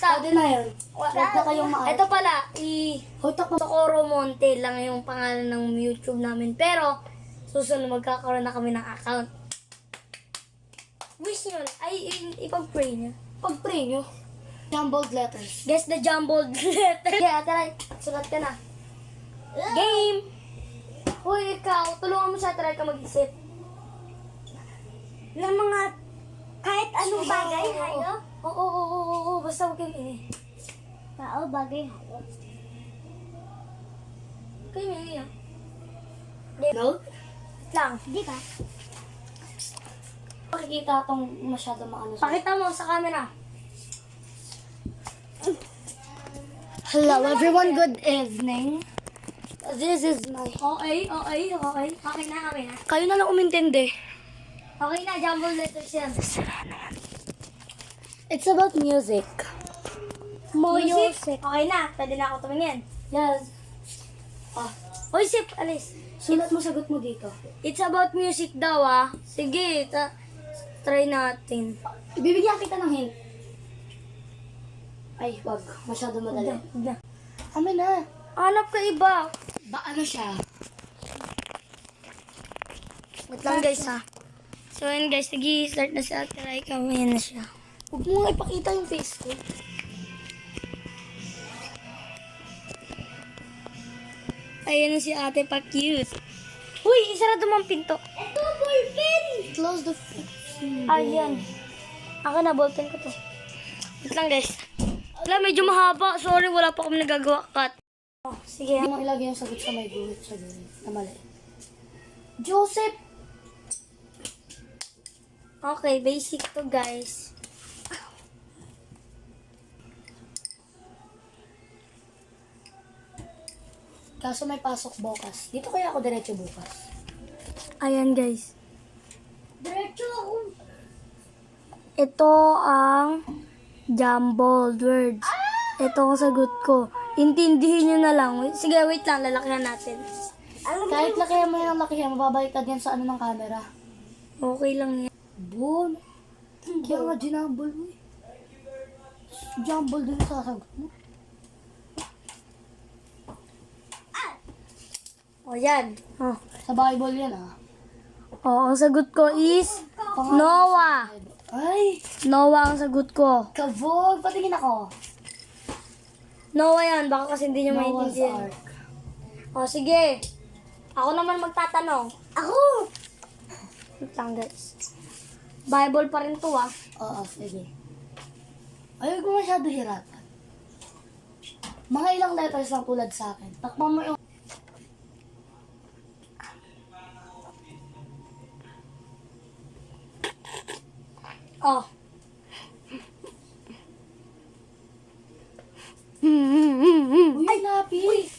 Wala. Pwede na yun. Huwag na kayong maayos. Ito pala, Hotak mo. Socorro Monte lang yung pangalan ng YouTube namin. Pero, susunod magkakaroon na kami ng account. Wish nyo, ipag-pray nyo. Pag-pray nyo. Jumbled letters. Guess the jumbled letter. Yeah, tara, sulat ka na. Game! Hoy, ikaw, tulungan mo siya, try ka mag-isip. Ng mga kahit anong bagay, hayo. Oo, basta huwag kayong ini. Tao, bagay, hayo. Kayo may ini, ah. No? Lang. Di ba? Pakikita itong masyado maano sa... Pakita mo sa camera. Hello everyone, good evening. This is my... Okay. Okay na. Kayo na lang umintindi. Okay na, jumbled letters yan. It's about music. Music? Okay na, pwede na ako tumingin. Yes. Ah, Hoy, sip, alis. sulat mo, sagot mo dito. It's about music daw, ah. Sige, try natin. Ibibigyan kita ng hint. Ay, wag. Masyado madali. Kami na. Hanap ka iba. Ba ano siya? Wait lang guys, ha. So yun guys, nag-i-start na si Ate Raika. Ayan na siya. Huwag mo nga ipakita yung face ko. Ayan na si Ate pa cute. Uy, isarado mo ang pinto. Ito, ballpen! Close the... Ayan. Ako na, ballpen ko to. Wait lang guys. Wala, medyo mahaba. Sorry, wala pa kami nagagawa cut. Oh, sige. Hindi mo ilagay yung sagot sa may guhit sa gawin. Na mali. Joseph! Okay, basic to guys. Kaso may pasok bukas. Dito kaya ako diretso bukas. Ayan guys. Diretso ako. Ito ang jumbled words. Ito ang sagot ko. Intindihin nyo na lang. Sige, wait lang. Lalakihan natin. Kahit lakihan mo yan ang lakihan, mababaliktad yan sa ano ng camera. Okay lang yan. Bon. Kaya nga ginumble mo eh. Jumble din sa sagot mo. O, yan. Oh. Sa Bible yan ah. Oh, ang sagot ko is Noah. Ay! Noah ang sagot ko. Kabog! Patingin ako. Noah yan. Baka kasi hindi nyo Noah's maintindihan. Ark. O, sige. Ako naman magtatanong. Ako! Wait lang, guys. Bible pa rin to, ah. Oo, sige. Ayaw ko masyado hirapan. Mga ilang letters lang tulad sa akin. Takpan mo yung... Oh. Uy, lapis!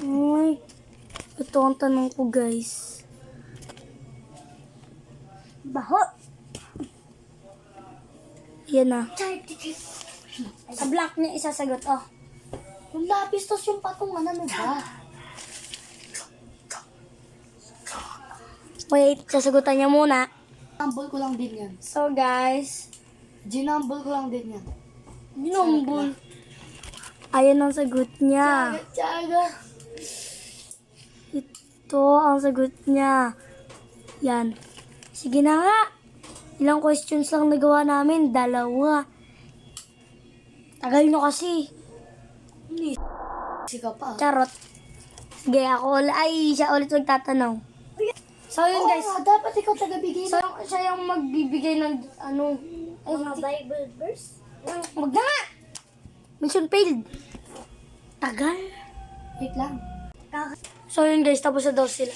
Uy. Ito ang tanong ko, guys. Baho! Yan na. Sa blank niya isasagot, oh. Yung lapis, tos yung patungan, ano ba? Wait, sasagutan niya muna. Ginumble ko lang din yan. So, guys. Ginumble ko lang din yan. Ginumbol. Ayan ang sagot niya. Tiyaga! Ito ang sagot niya. Yan. Sige na nga. Ilang questions lang nagawa namin? 2. Tagal nyo kasi. Sika pa. Charot. Sige, ako siya ulit magtatanong. So, yun guys. Dapat ikaw tagabigay So, siya yung magbibigay ng ano. Ay, Mga Bible verse? wag na nga! Mission failed. Tagal. Wait lang. So, yun guys. Tapos na daw sila.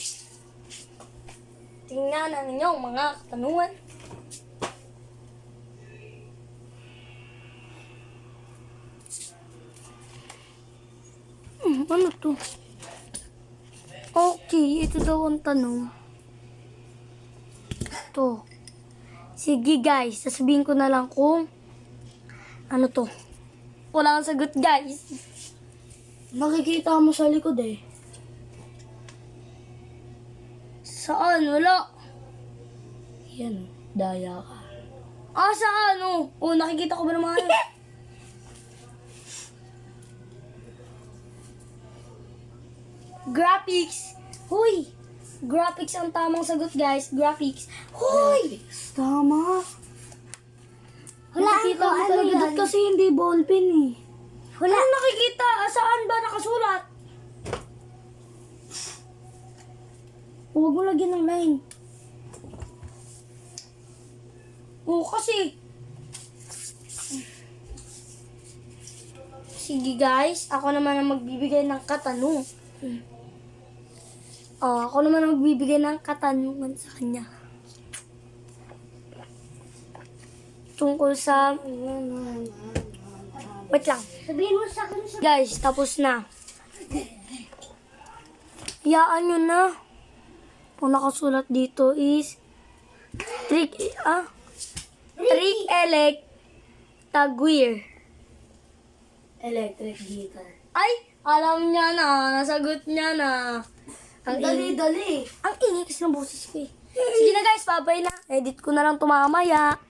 Tingnan ang inyong mga katanungan. Ano to? Okay, ito daw ang tanong. Ito. Sige guys, sasabihin ko na lang kung ano to. Wala kang sagot guys. Nakikita mo sa likod eh. Saan? Wala. Yan, daya ka. Sa ano? Oh, nakikita ko ba naman? Graphics. Hoy! Graphics ang tamang sagot, guys. Graphics. Hoy! Tama. Wala, Nakikita ano, mo ano talaga yan? dot kasi hindi ballpen eh. Wala. Ano nakikita? Saan ba nakasulat? Huwag mo lagyan ng line. Oo, kasi. Sige guys, ako naman ang magbibigay ng katanungan. Ako naman ang magbibigay ng katanungan sa kanya. Tungkol sa... Wait lang. Sabihin mo sa akin sa... Guys, tapos na. Hayaan nyo na. Ang nakasulat dito is... Trick Tagwir. Electric guitar. Ay, alam niya na. Nasagot niya na. Ang Dali. Ang ingay kasi ng boses ko eh. Sige na guys, babay na. Edit ko na lang ito mamaya.